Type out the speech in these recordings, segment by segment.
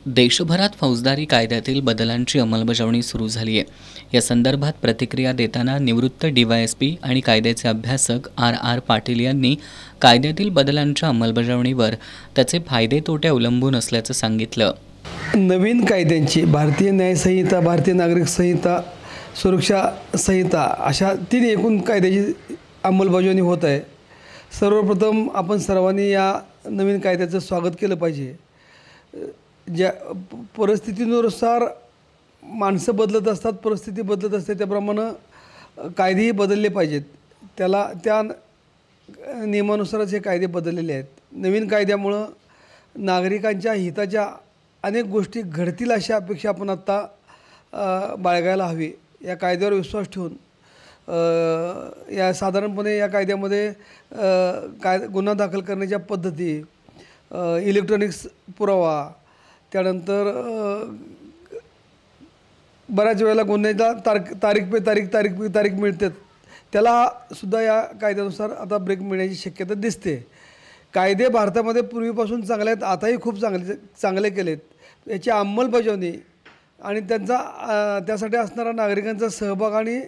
देशभरात फौजदारी कायद्यातील बदलांची अंमलबजावणी सुरू झाली आहे। या संदर्भात प्रतिक्रिया देताना निवृत्त DYSP आणि कायद्याचे अभ्यासक RR पाटील यांनी कायद्यातील बदलांच्या अंमलबजावणीवर त्याचे फायदे तोटे अवलंबून असल्याचं सांगितलं। नवीन कायद्यांची भारतीय न्याय संहिता, भारतीय नागरिक संहिता, सुरक्षा संहिता अशा 3 एकूण कायद्याची अंमलबजावणी होत आहे। सर्वप्रथम आपण सर्वांनी या नवीन कायद्याचं स्वागत केलं पाहिजे। ज्या परिस्थितीनुसार माणसं बदलत असतात, परिस्थिती बदलत असते, त्याप्रमाणे कायदेही बदलले पाहिजेत। त्या नियमानुसारच हे कायदे बदललेले आहेत। नवीन कायद्यामुळं नागरिकांच्या हिताच्या अनेक गोष्टी घडतील अशी अपेक्षा आपण आत्ता बाळगायला हवी। या कायद्यावर विश्वास ठेवून साधारणपणे या कायद्यामध्ये गुन्हा दाखल करण्याच्या पद्धती, इलेक्ट्रॉनिक्स पुरावा, त्यानंतर बऱ्याच वेळेला गुन्ह्याचा तारीख पे तारीख मिळते, त्याला सुद्धा या कायद्यानुसार आता ब्रेक मिळण्याची शक्यता दिसते। कायदे भारतामध्ये पूर्वीपासून चांगले आहेत, आताही खूप चांगले केलेत। याची अंमलबजावणी आणि त्यासाठी असणारा नागरिकांचा सहभाग आणि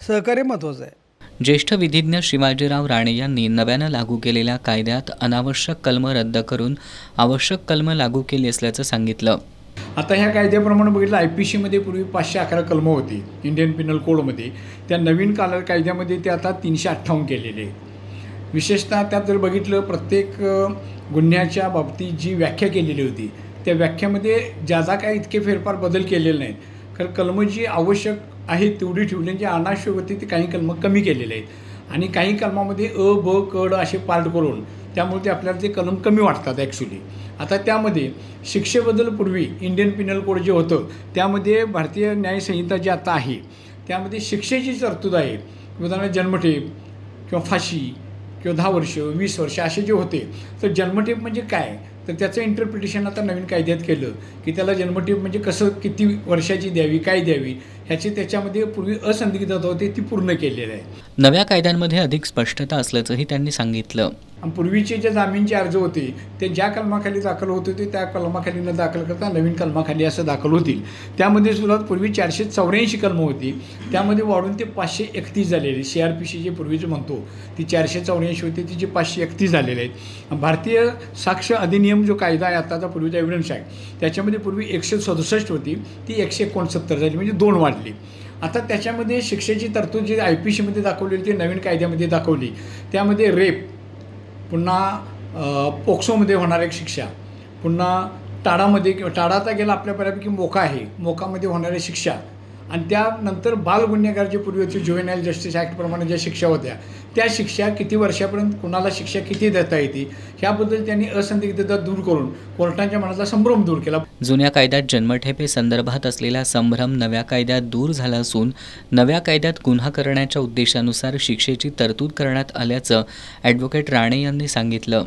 सहकार्य महत्त्वाचं आहे। ज्येष्ठ विधिज्ञ शिवाजीराव राणे यांनी नव्यानं लागू केलेल्या कायद्यात अनावश्यक कलम रद्द करून आवश्यक कलम लागू केली असल्याचं सांगितलं। आता ह्या कायद्याप्रमाणे बघितलं IPC मध्ये पूर्वी 511 कलम होती इंडियन पिनल कोडमध्ये, त्या नवीन कायद्यामध्ये ते आता 358 केलेले। विशेषतः त्यात जर बघितलं प्रत्येक गुन्ह्याच्या बाबतीत जी व्याख्या केलेली होती त्या व्याख्यामध्ये ज्या काही इतके फेरफार बदल केलेले नाहीत, कारण कलम जी आवश्यक आहे तेवढी ठेवली, जी अनावश्यक होती ते काही कलम कमी केलेले आहेत आणि काही कलमामध्ये अ, ब, क, ड असे पार्ट करून त्यामुळे ते आपल्याला ते कलम कमी वाटतात ॲक्च्युली। आता त्यामध्ये शिक्षेबद्दल पूर्वी इंडियन पिनल कोड जे होतं त्यामध्ये भारतीय न्याय संहिता जी आता आहे त्यामध्ये शिक्षेची तरतूद आहे। उदाहरणार्थ जन्मठेप किंवा फाशी किंवा 10 वर्ष 20 वर्ष असे जे होते, तर जन्मठेप म्हणजे काय, तर त्याचं इंटरप्रिटेशन आता नवीन कायद्यात केलं की त्याला जन्मठेप म्हणजे कसं, किती वर्षाची द्यावी, काय द्यावी, ह्याची त्याच्यामध्ये पूर्वी असंदिग्धता होती ती पूर्ण केलेलं आहे। नव्या कायद्यांमध्ये अधिक स्पष्टता असल्याचंही त्यांनी सांगितलं। पूर्वीचे जे जामीनचे अर्ज होते ते ज्या कलमाखाली दाखल होत होते त्या कलमाखाली न दाखल करता नवीन कलमाखाली असं दाखल होतील। त्यामध्ये सुद्धा पूर्वी 484 कलम होती, त्यामध्ये वाढून ते 531 झालेले। CRPC जे पूर्वीचं म्हणतो ती 484 होती, ती जे 531 झालेले आहेत। भारतीय साक्ष अधिनियम जो कायदा आहे आताचा, पूर्वीचा एव्हिडन्स ॲक्ट, त्याच्यामध्ये पूर्वी 167 होती, ती 169 झाली, म्हणजे 2 वाढली। आता त्याच्यामध्ये शिक्षेची तरतूद जी IPC मध्ये दाखवलेली ती नवीन कायद्यामध्ये दाखवली। त्यामध्ये रेप, पुन्हा पोक्सोमध्ये होणार एक शिक्षा, पुन्हा टाडामध्ये किंवा टाडाचा गेला आपल्या बऱ्यापैकी मोका आहे, मोकामध्ये होणाऱ्या शिक्षा, आणि त्यानंतर बाल गुन्हेगार जे पूर्वी होते ज्युव्हेनाइल जस्टिस ॲक्टप्रमाणे ज्या शिक्षा होत्या त्या शिक्षा किती वर्षापर्यंत कुणाला शिक्षा किती देता येते ह्याबद्दल त्यांनी असंदिग्धता दूर करून कोर्टाच्या मनाचा संभ्रम दूर केला। जुन्या कायद्यात जन्मठेपे संदर्भात असलेला संभ्रम नव्या कायद्यात दूर झाला असून नव्या कायद्यात गुन्हा करण्याच्या उद्देशानुसार शिक्षेची तरतूद करण्यात आल्याचं ॲडव्होकेट राणे यांनी सांगितलं।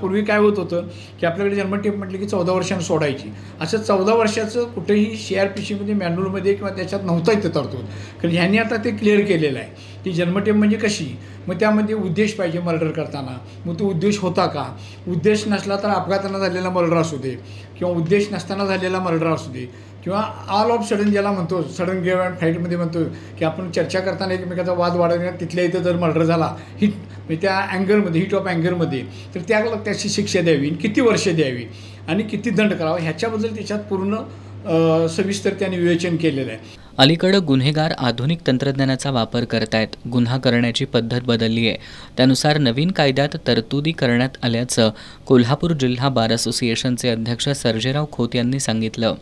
पूर्वी काय होत होतं की आपल्याकडे जन्मठेप म्हटलं की 14 वर्षांनी सोडायची, असं 14 वर्षाचं कुठेही CRPC मध्ये मॅन्युअलमध्ये किंवा त्याच्यात नव्हता येतं तरतूद, कारण ह्यांनी आता ते क्लिअर केलेलं आहे की जन्मठेप म्हणजे कशी, मग त्यामध्ये उद्देश पाहिजे मर्डर करताना, मग तो उद्देश होता का, उद्देश नसला तर अपघातानं झालेला मर्डर असू दे किंवा उद्देश नसताना झालेला मर्डर असू दे, किंवा ऑल ऑफ सडन ज्याला म्हणतो, सडन गेम अँड फाईटमध्ये म्हणतो की आपण चर्चा करताना एकमेकाचा वाद वाढवण्यात तिथल्या इथं जर मर्डर झाला हिट, म्हणजे त्या अँगरमध्ये, हिट ऑफ अँगरमध्ये, तर त्याची शिक्षा द्यावी, किती वर्ष द्यावी आणि किती दंड करावा ह्याच्याबद्दल त्याच्यात पूर्ण सविस्तर त्यांनी विवेचन केलेलं आहे। अलीकडं गुन्हेगार आधुनिक तंत्रज्ञानाचा वापर करतायत, गुन्हा करण्याची पद्धत बदलली आहे, त्यानुसार नवीन कायद्यात तरतुदी करण्यात आल्याचं कोल्हापूर जिल्हा बार असोसिएशनचे अध्यक्ष सर्जेराव खोत यांनी सांगितलं।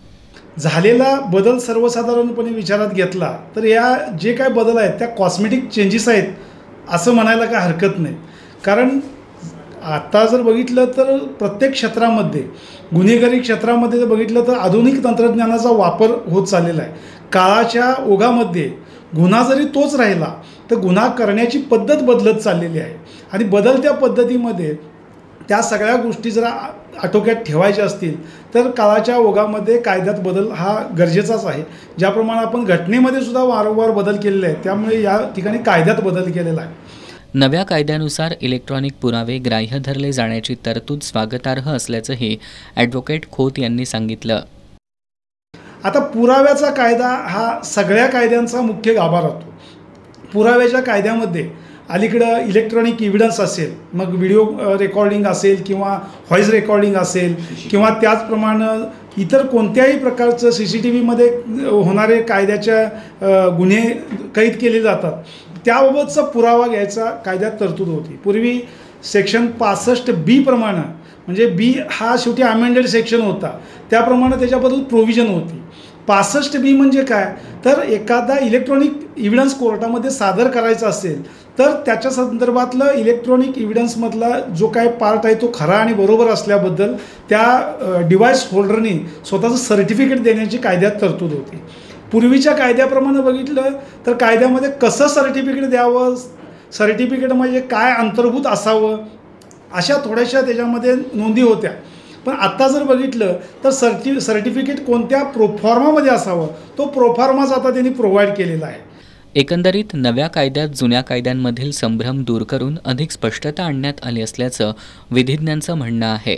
झालेला बदल सर्वसाधारणपणे विचारात घेतला तर या जे काय बदल आहेत त्या कॉस्मेटिक चेंजेस आहेत असं म्हणायला काय हरकत नाही, कारण आता जर बघितलं तर प्रत्येक क्षेत्रामध्ये, गुन्हेगारी क्षेत्रामध्ये जर बघितलं तर आधुनिक तंत्रज्ञानाचा वापर होत चाललेला आहे। काळाच्या ओघामध्ये गुन्हा जरी तोच राहिला तर गुन्हा करण्याची पद्धत बदलत चाललेली आहे आणि बदलत्या पद्धतीमध्ये त्या सगळ्या गोष्टी जर आटोक्यात ठेवायच्या असतील तर काळाच्या ओघामध्ये कायद्यात बदल हा गरजेचाच आहे। ज्याप्रमाणे आपण घटनेमध्ये सुद्धा वारंवार बदल केलेले आहेत, त्यामुळे या ठिकाणी कायद्यात बदल केलेला आहे। नव्या कायद्यानुसार इलेक्ट्रॉनिक पुरावे ग्राह्य धरले जाण्याची तरतूद स्वागतार्ह असल्याचंही ॲडव्होकेट खोत यांनी सांगितलं. आता पुराव्याचा कायदा हा सगळ्या कायद्यांचा मुख्य गाभा राहतो. पुराव्याच्या कायद्यामध्ये अलीकडं इलेक्ट्रॉनिक इव्हिडन्स असेल, मग व्हिडिओ रेकॉर्डिंग असेल किंवा व्हॉईस रेकॉर्डिंग असेल किंवा त्याचप्रमाणे इतर कोणत्याही प्रकारचं CCTVमध्ये होणारे कायद्याच्या गुन्हे कैद केले जातात त्याबाबतचा पुरावा घ्यायचा कायद्यात तरतूद होती. पूर्वी सेक्शन 65B प्रमाणे, म्हणजे बी हा शेवटी अमेंडेड सेक्शन होता, त्याप्रमाणे त्याच्याबद्दल प्रोव्हिजन होती. 65B म्हणजे काय, तर एखादा इलेक्ट्रॉनिक इव्हिडन्स कोर्टामध्ये सादर करायचा असेल तर त्याच्या संदर्भातलं इलेक्ट्रॉनिक इव्हिडन्समधला जो काय पार्ट आहे तो खरा आणि बरोबर असल्याबद्दल त्या डिव्हाइस होल्डरनी स्वतःचं सर्टिफिकेट देण्याची कायद्यात तरतूद होती. पूर्वीच्या कायद्याप्रमाणे बघितलं तर कायद्यामध्ये कसं सर्टिफिकेट द्यावं, सर्टिफिकेट म्हणजे काय अंतर्भूत असावं, अशा थोड्याशा त्याच्यामध्ये नोंदी होत्या. पण आत्ता जर बघितलं तर सर्टिफिकेट कोणत्या प्रोफॉर्मामध्ये असावं तो प्रोफॉर्माच आता त्यांनी प्रोव्हाइड केलेला आहे. एकंदरीत नव्या कायद्यात जुन्या कायद्यांमधील संभ्रम दूर करून अधिक स्पष्टता आणण्यात आली असल्याचं विधिज्ञांचं म्हणणं आहे.